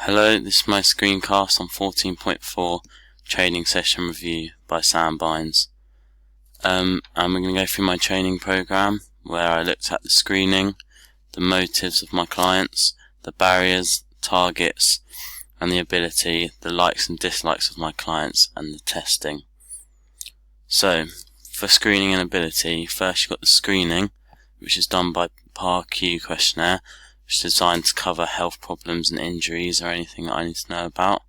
Hello, this is my screencast on 14.4 Training Session Review by Sam Bynes. And we're going to go through my training program where I looked at the screening, the motives of my clients, the barriers, targets, and the ability, the likes and dislikes of my clients, and the testing. So, for screening and ability, first you've got the screening, which is done by PAR-Q questionnaire, which is designed to cover health problems and injuries or anything that I need to know about.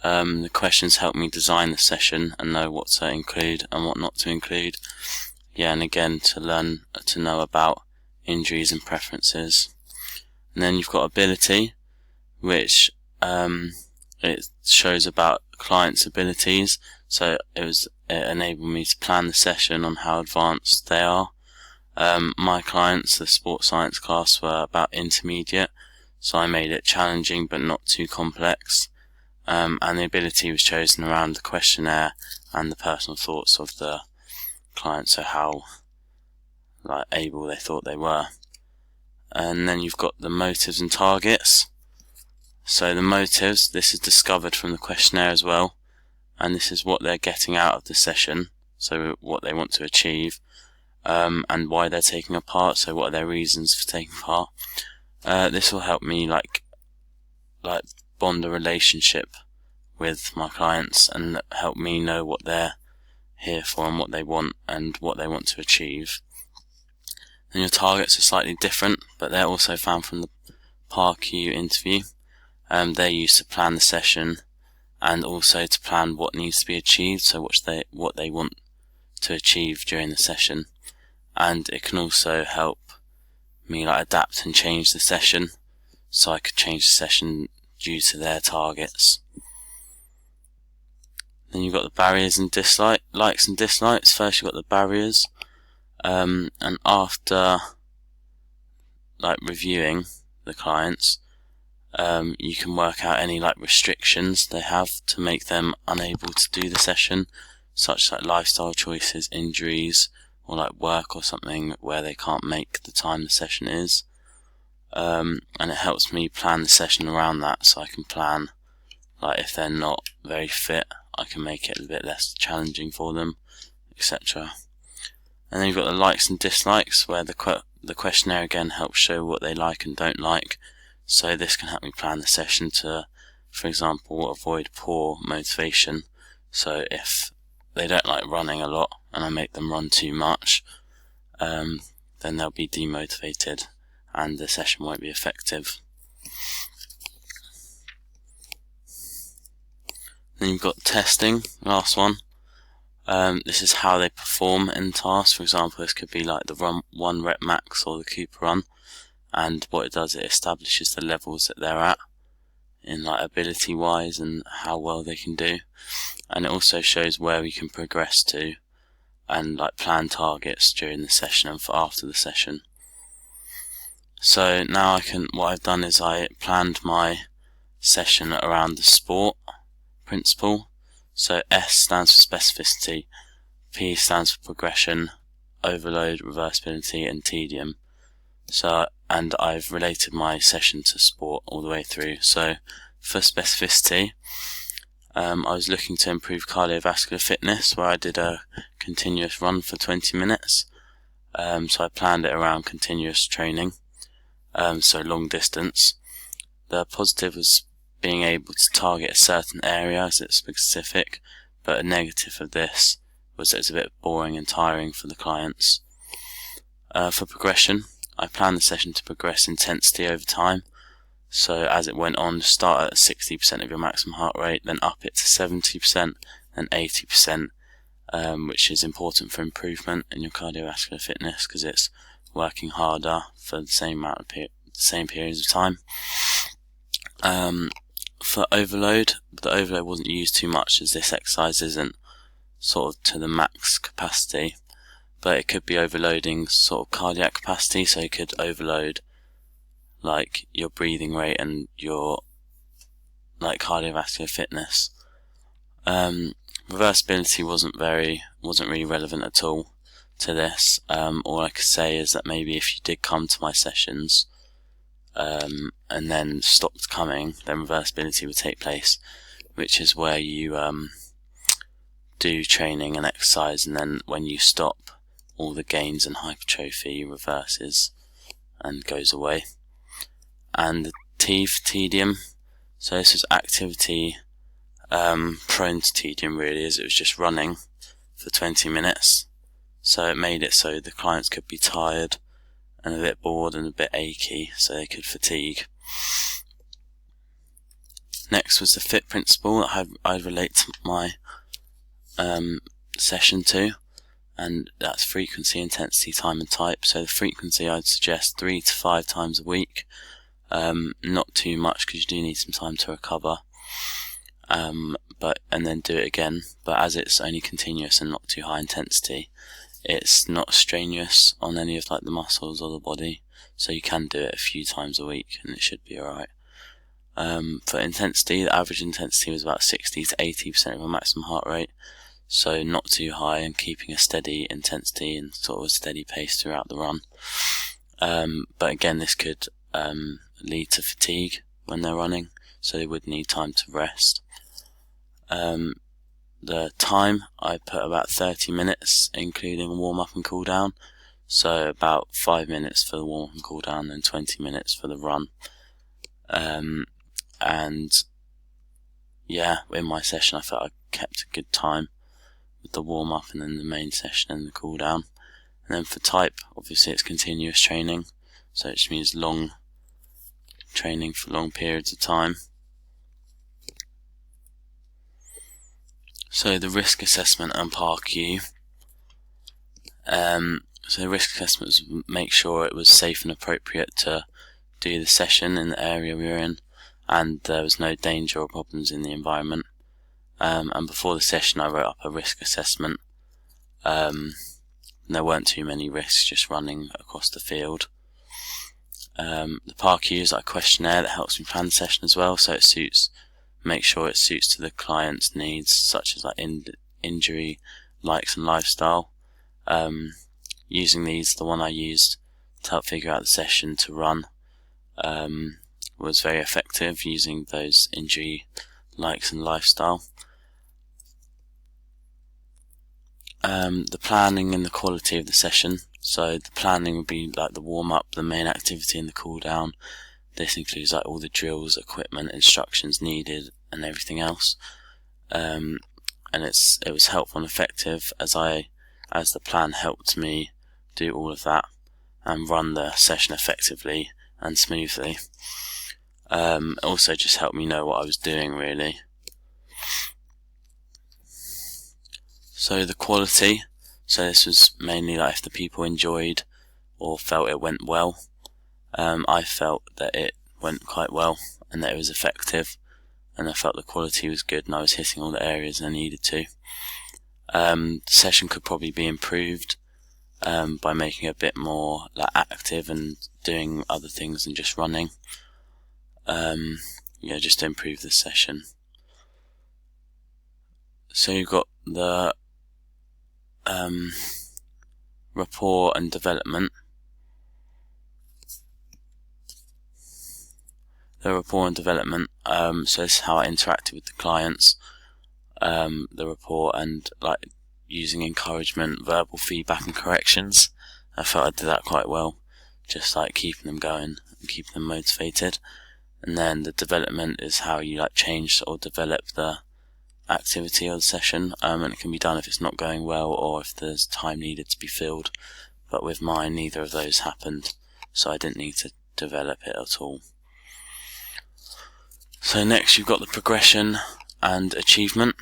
The questions help me design the session and know what to include and what not to include. And again, to know about injuries and preferences. And then you've got ability, which it shows about clients' abilities. So it enabled me to plan the session on how advanced they are. My clients, the sports science class, were about intermediate, so I made it challenging but not too complex. And the ability was chosen around the questionnaire and the personal thoughts of the client, so how able they thought they were. And then you've got the motives and targets. So the motives, this is discovered from the questionnaire as well, and this is what they're getting out of the session, so what they want to achieve. And why they're taking a part, so what are their reasons for taking part. This will help me bond a relationship with my clients and help me know what they're here for and what they want to achieve. And your targets are slightly different, but they're also found from the PAR-Q interview. They're used to plan the session and also to plan what needs to be achieved, so what they want to achieve during the session. And it can also help me adapt and change the session, so I could change the session due to their targets. Then you've got the barriers and likes and dislikes. First you've got the barriers, and after reviewing the clients, you can work out any restrictions they have to make them unable to do the session, such as lifestyle choices, injuries, or work or something where they can't make the time the session is. And it helps me plan the session around that, so I can plan if they're not very fit, I can make it a bit less challenging for them, etc. And then you've got the likes and dislikes, where the questionnaire again helps show what they like and don't like. So this can help me plan the session to, for example, avoid poor motivation. So if they don't like running a lot and I make them run too much, then they'll be demotivated and the session won't be effective. Then you've got testing, last one. This is how they perform in tasks. For example, this could be the 1 rep max or the Cooper run, and what it does, it establishes the levels that they're at in ability wise and how well they can do. And it also shows where we can progress to and plan targets during the session and for after the session. So now what I've done is I planned my session around the SPORT principle. So S stands for specificity, P stands for progression, overload, reversibility, and tedium. And I've related my session to SPORT all the way through. So for specificity, I was looking to improve cardiovascular fitness, where I did a continuous run for 20 minutes. So I planned it around continuous training, so long distance. The positive was being able to target a certain area as it's specific, but a negative of this was that it's a bit boring and tiring for the clients. For progression, I planned the session to progress intensity over time. So as it went on, start at 60% of your maximum heart rate, then up it to 70%, then 80%, which is important for improvement in your cardiovascular fitness because it's working harder for the same periods of time. For overload, the overload wasn't used too much as this exercise isn't to the max capacity, but it could be overloading cardiac capacity, so you could overload your breathing rate and your cardiovascular fitness. Reversibility wasn't really relevant at all to this. All I could say is that maybe if you did come to my sessions, and then stopped coming, then reversibility would take place, which is where you do training and exercise, and then when you stop, all the gains and hypertrophy reverses and goes away. And the T for tedium, so this was activity prone to tedium really, as it was just running for 20 minutes. So it made it so the clients could be tired and a bit bored and a bit achy, so they could fatigue. Next was the FIT principle that I relate to my session to, and that's frequency, intensity, time and type. So the frequency, I'd suggest 3 to 5 times a week, not too much because you do need some time to recover, and then do it again. But as it's only continuous and not too high intensity, it's not strenuous on any of like the muscles or the body, so you can do it a few times a week and it should be alright. For intensity, the average intensity was about 60 to 80% of a maximum heart rate, so not too high, and keeping a steady intensity and sort of a steady pace throughout the run. But again, this could lead to fatigue when they're running, so they would need time to rest. The time, I put about 30 minutes, including warm-up and cool-down, so about 5 minutes for the warm-up and cool-down, and 20 minutes for the run. And yeah, in my session I felt I kept a good time with the warm-up and then the main session and the cool-down. And then for type, obviously it's continuous training, so it just means long training for long periods of time. So the risk assessment and PAR-Q. So the risk assessment was make sure it was safe and appropriate to do the session in the area we were in, and there was no danger or problems in the environment. And before the session I wrote up a risk assessment. There weren't too many risks, just running across the field. The PAR-Q is like a questionnaire that helps me plan the session as well, so make sure it suits to the client's needs, such as like injury, likes and lifestyle. Using these, the one I used to help figure out the session to run was very effective, using those injury, likes and lifestyle. The planning and the quality of the session. So the planning would be like the warm-up, the main activity and the cool-down. This includes like all the drills, equipment, instructions needed and everything else. And it was helpful and effective as the plan helped me do all of that and run the session effectively and smoothly. It also just helped me know what I was doing really. So the quality, so this was mainly like if the people enjoyed or felt it went well. I felt that it went quite well and that it was effective, and I felt the quality was good and I was hitting all the areas I needed to. The session could probably be improved by making it a bit more like active and doing other things than just running. Just to improve the session. So you've got the rapport and development. The rapport and development, so this is how I interacted with the clients. The rapport and like using encouragement, verbal feedback and corrections. I felt I did that quite well, just like keeping them going and keeping them motivated. And then the development is how you like change or develop the activity or the session, and it can be done if it's not going well or if there's time needed to be filled. But with mine, neither of those happened, so I didn't need to develop it at all. So next you've got the progression and achievement.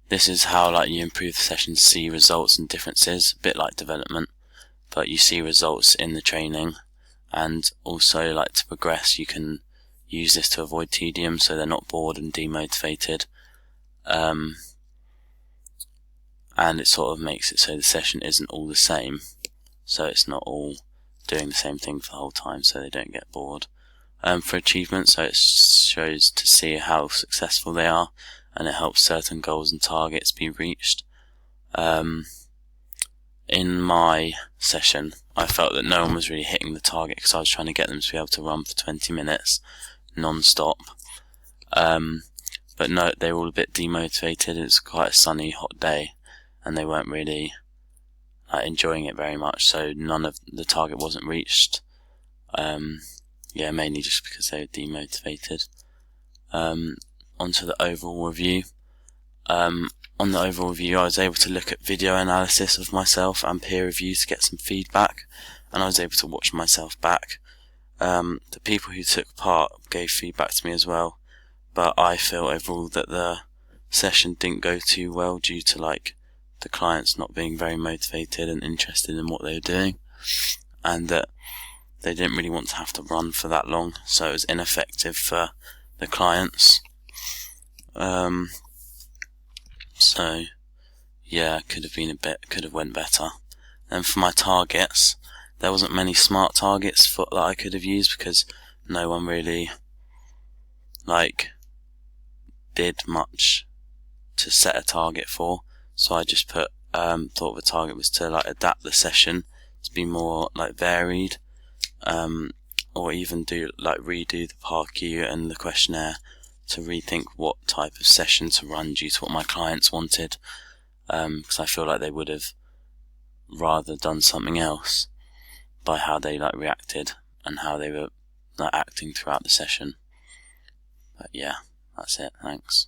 This is how like you improve the session to see results and differences, a bit like development, but you see results in the training. And also, like, to progress, you can use this to avoid tedium, so they're not bored and demotivated. And it sort of makes it so the session isn't all the same, so it's not all doing the same thing for the whole time, so they don't get bored. For achievement, so it shows to see how successful they are, and it helps certain goals and targets be reached. in my session, I felt that no one was really hitting the target because I was trying to get them to be able to run for 20 minutes non-stop. But no, they were all a bit demotivated. It was quite a sunny, hot day, and they weren't really enjoying it very much, so none of the target wasn't reached. Mainly just because they were demotivated. Onto the overall review. On the overall review, I was able to look at video analysis of myself and peer reviews to get some feedback, and I was able to watch myself back. The people who took part gave feedback to me as well, but I feel overall that the session didn't go too well due to the clients not being very motivated and interested in what they were doing, and that they didn't really want to have to run for that long, so it was ineffective for the clients. So yeah, could have went better. And for my targets, there wasn't many smart targets that I could have used because no one really did much to set a target for. So I just thought the target was to adapt the session to be more varied, or even redo the PARQ and the questionnaire to rethink what type of session to run due to what my clients wanted, because I feel like they would have rather done something else by how they reacted and how they were acting throughout the session. But yeah, that's it. Thanks.